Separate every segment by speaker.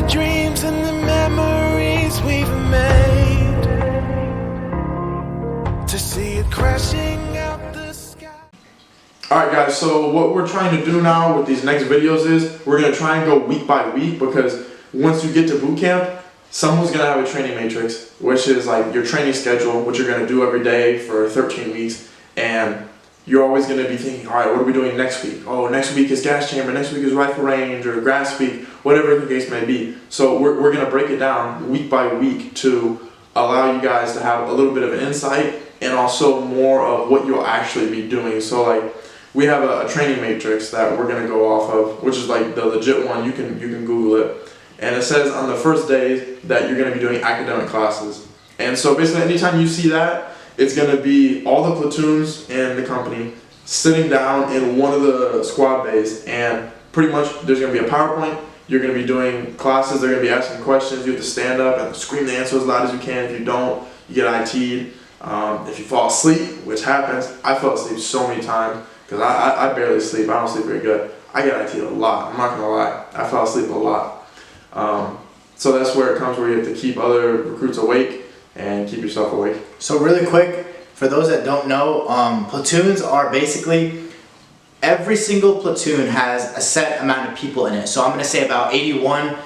Speaker 1: dreams and the memories we've made, to see it crashing out the sky.
Speaker 2: Alright guys, so what we're trying to do now with these next videos is we're going to try and go week by week, because once you get to boot camp, someone's going to have a training matrix, which is like your training schedule, which you're going to do every day for 13 weeks, and you're always going to be thinking, alright, what are we doing next week? Oh, next week is gas chamber, next week is rifle range, or grass week, whatever the case may be. So we're going to break it down week by week to allow you guys to have a little bit of an insight and also more of what you'll actually be doing. So like, we have a training matrix that we're going to go off of, which is like the legit one. You can Google it. And it says on the first day that you're going to be doing academic classes. And so basically anytime you see that, it's going to be all the platoons in the company sitting down in one of the squad bays, and pretty much there's going to be a PowerPoint. You're going to be doing classes. They're going to be asking questions. You have to stand up and scream the answer as loud as you can. If you don't, you get IT'd. If you fall asleep, which happens, I fell asleep so many times because I barely sleep. I don't sleep very good. I get IT'd a lot. I'm not going to lie. I fell asleep a lot. So that's where it comes, where you have to keep other recruits awake and keep yourself awake.
Speaker 3: So really quick, for those that don't know, platoons are basically, every single platoon has a set amount of people in it. So I'm going to say about 81,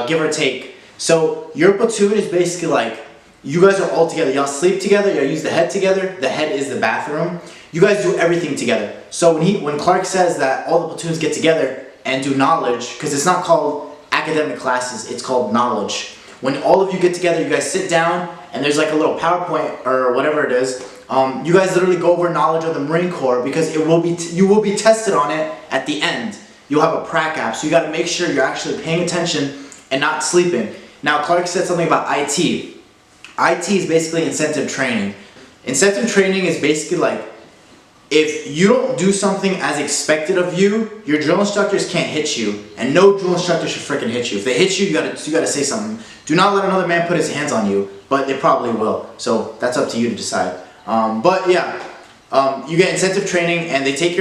Speaker 3: give or take. So your platoon is basically like, you guys are all together. Y'all sleep together, y'all use the head together. The head is the bathroom. You guys do everything together. So when Clark says that all the platoons get together and do knowledge, because it's not called academic classes, it's called knowledge. When all of you get together, you guys sit down, and there's like a little PowerPoint or whatever it is. You guys literally go over knowledge of the Marine Corps, because you will be tested on it at the end. You'll have a prac app, so you got to make sure you're actually paying attention and not sleeping. Now, Clark said something about IT. IT is basically incentive training. Incentive training is basically like, if you don't do something as expected of you, your drill instructors can't hit you, and no drill instructor should freaking hit you. If they hit you, you gotta say something. Do not let another man put his hands on you, but they probably will. So that's up to you to decide. But yeah, you get incentive training, and they take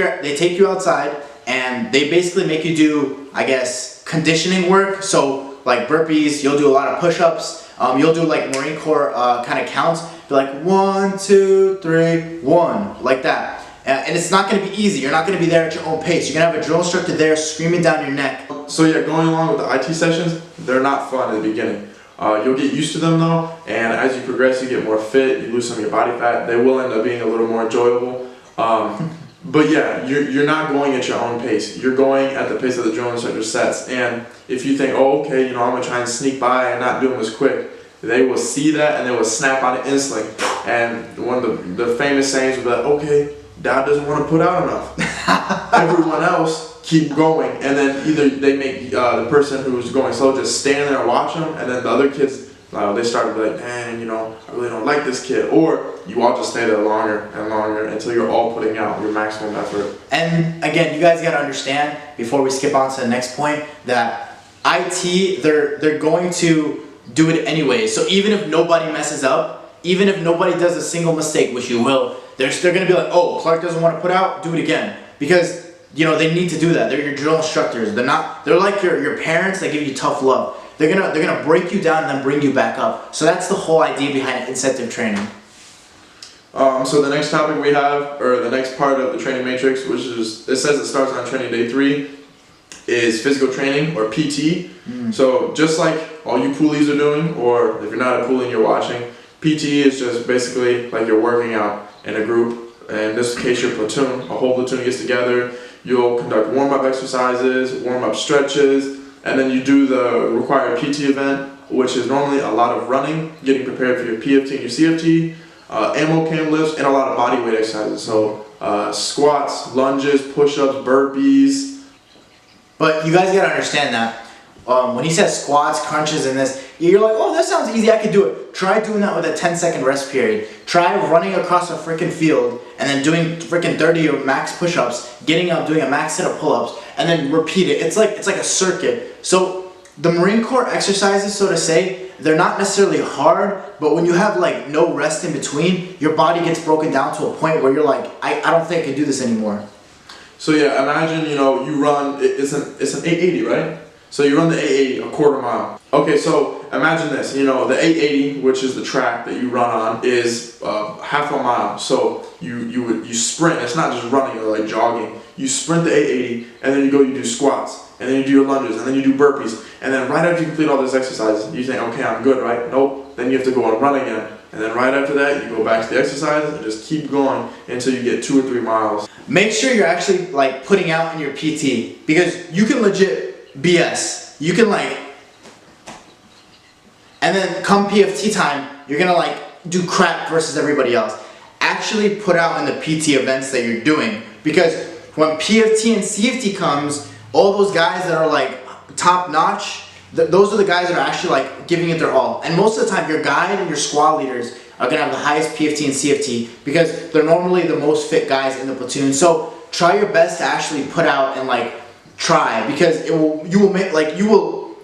Speaker 3: you outside, and they basically make you do, I guess, conditioning work. So like burpees, you'll do a lot of push-ups. You'll do like Marine Corps kind of counts. Be like 1, 2, 3, 1, like that. And it's not going to be easy. You're not going to be there at your own pace. You're going to have a drill instructor there screaming down your neck.
Speaker 2: So yeah, going along with the IT sessions, they're not fun at the beginning. You'll get used to them though, and as you progress, you get more fit, you lose some of your body fat. They will end up being a little more enjoyable. But yeah, you're not going at your own pace. You're going at the pace that the drill instructor sets. And if you think, oh, okay, I'm going to try and sneak by and not do them as quick, they will see that and they will snap on it instantly. And one of the famous sayings will be like, okay, Dad doesn't want to put out enough. Everyone else keep going, and then either they make the person who's going slow just stand there and watch them, and then the other kids, they start to be like, man, I really don't like this kid. Or you all just stay there longer and longer until you're all putting out your maximum effort.
Speaker 3: And again, you guys got to understand, before we skip on to the next point, that IT, they're going to do it anyway. So even if nobody messes up, even if nobody does a single mistake, which you will, they're going to be like, oh, Clark doesn't want to put out, do it again. Because, they need to do that. They're your drill instructors. They're like your parents that give you tough love. They're gonna break you down and then bring you back up. So that's the whole idea behind incentive training.
Speaker 2: So the next topic we have, or the next part of the training matrix, which is, it says it starts on training day 3, is physical training, or PT. So just like all you poolies are doing, or if you're not a poolie and you're watching, PT is just basically like you're working out in a group. In this case, your platoon, a whole platoon gets together. You'll conduct warm-up exercises, warm-up stretches, and then you do the required PT event, which is normally a lot of running, getting prepared for your PFT and your CFT, ammo cam lifts, and a lot of body weight exercises. So squats, lunges, push-ups, burpees.
Speaker 3: But you guys gotta understand that when he says squats, crunches, and this, you're like, oh, that sounds easy, I could do it. Try doing that with a 10-second rest period. Try running across a freaking field and then doing freaking 30 or max push-ups, getting up, doing a max set of pull-ups, and then repeat it. It's like a circuit. So the Marine Corps exercises, so to say, they're not necessarily hard, but when you have like no rest in between, your body gets broken down to a point where you're like, I don't think I can do this anymore.
Speaker 2: So yeah, imagine, you run, it's an 880, right? So you run the 880 a quarter mile. Okay, so imagine this, you know, the 880, which is the track that you run on, is half a mile. So you sprint. It's not just running or like jogging. You sprint the 880, and then you do squats, and then you do your lunges, and then you do burpees, and then right after you complete all those exercises, you think, okay, I'm good, right? Nope. Then you have to go and run again, and then right after that, you go back to the exercises and just keep going until you get 2 or 3 miles.
Speaker 3: Make sure you're actually like putting out in your PT, because you can legit BS. You can like, and then come PFT time, you're gonna like do crap versus everybody else. Actually put out in the PT events that you're doing, because when PFT and CFT comes, all those guys that are like top notch, those are the guys that are actually like giving it their all. And most of the time, your guide and your squad leaders are gonna have the highest PFT and CFT, because they're normally the most fit guys in the platoon. So try your best to actually put out and like try, because you will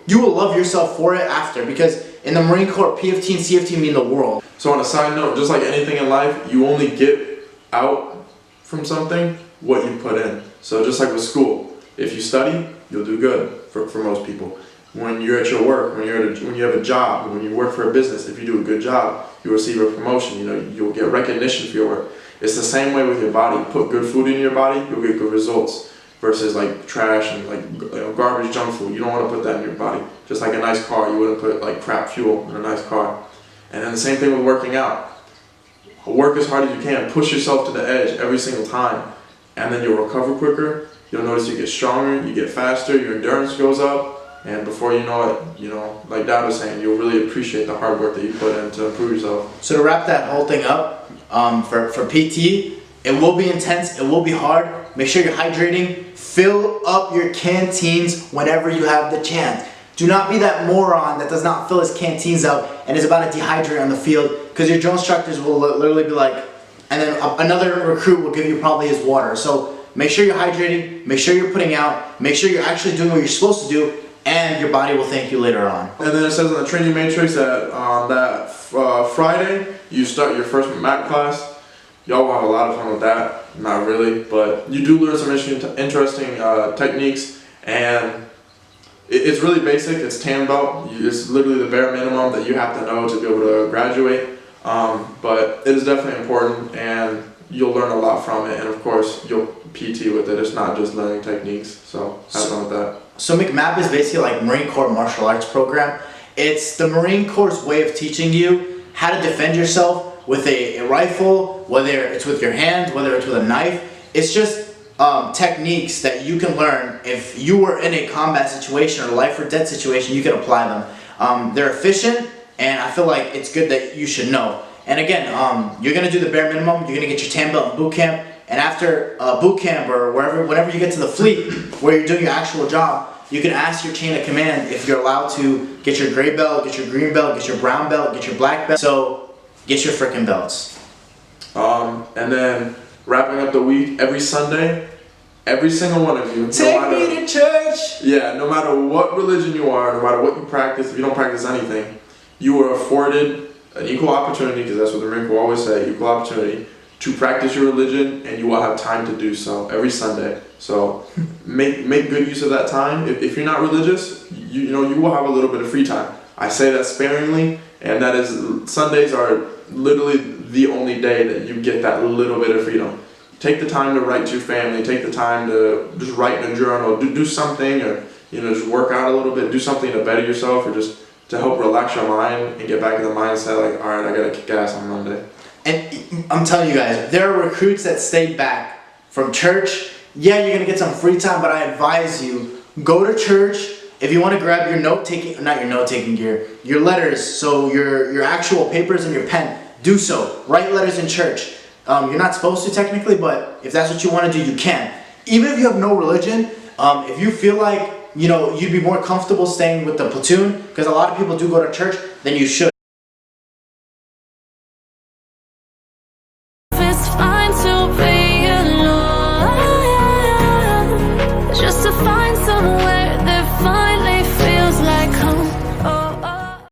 Speaker 3: love yourself for it after, because in the Marine Corps, PFT and CFT mean the world.
Speaker 2: So on a side note, just like anything in life, you only get out from something what you put in. So just like with school, if you study, you'll do good for most people. When you're at your work, when you have a job, when you work for a business, if you do a good job, you'll receive a promotion. You know, you'll get recognition for your work. It's the same way with your body. Put good food in your body, you'll get good results. Versus like trash and like garbage junk food. You don't want to put that in your body. Just like a nice car, you wouldn't put like crap fuel in a nice car. And then the same thing with working out. Work as hard as you can. Push yourself to the edge every single time. And then you'll recover quicker. You'll notice you get stronger, you get faster, your endurance goes up. And before you know it, you know, like Dad was saying, you'll really appreciate the hard work that you put in to improve yourself.
Speaker 3: So to wrap that whole thing up, for PT, it will be intense, it will be hard. Make sure you're hydrating. Fill up your canteens whenever you have the chance. Do not be that moron that does not fill his canteens up and is about to dehydrate on the field, because your drill instructors will literally be like, and then another recruit will give you probably his water. So make sure you're hydrating, make sure you're putting out, make sure you're actually doing what you're supposed to do, and your body will thank you later on.
Speaker 2: And then it says in the training matrix that on that Friday, you start your first MAC class. Y'all will have a lot of fun with that. Not really, but you do learn some interesting techniques, and it's really basic. It's tan belt. It's literally the bare minimum that you have to know to be able to graduate. But it is definitely important, and you'll learn a lot from it. And of course, you'll PT with it. It's not just learning techniques. So have fun with that. So
Speaker 3: McMAP is basically like Marine Corps martial arts program. It's the Marine Corps' way of teaching you how to defend yourself with a rifle, whether it's with your hands, whether it's with a knife. It's just techniques that you can learn. If you were in a combat situation or life or death situation, you can apply them. They're efficient, and I feel like it's good that you should know. And again, you're gonna do the bare minimum. You're gonna get your tan belt in boot camp, and after boot camp or whenever you get to the fleet where you're doing your actual job, you can ask your chain of command if you're allowed to get your gray belt, get your green belt, get your brown belt, get your black belt. So get your frickin' belts.
Speaker 2: And then wrapping up the week, every Sunday, every single one of you.
Speaker 3: Take me to church!
Speaker 2: Yeah, no matter what religion you are, no matter what you practice, if you don't practice anything, you are afforded an equal opportunity, because that's what the Marine Corps always say, equal opportunity, to practice your religion, and you will have time to do so every Sunday. So make good use of that time. If you're not religious, you know, you will have a little bit of free time. I say that sparingly, and that is, Sundays are literally the only day that you get that little bit of freedom. Take the time to write to your family, take the time to just write in a journal, do something, or you know, just work out a little bit, do something to better yourself, or just to help relax your mind and get back in the mindset like, all right, I gotta kick ass on Monday.
Speaker 3: And I'm telling you guys, there are recruits that stayed back from church. Yeah, you're gonna get some free time, but I advise you, go to church. If you want to grab your not your note-taking gear, your letters, so your actual papers and your pen, do so. Write letters in church. You're not supposed to technically, but if that's what you want to do, you can. Even if you have no religion, if you feel like, you know, you'd be more comfortable staying with the platoon, because a lot of people do go to church, then you should.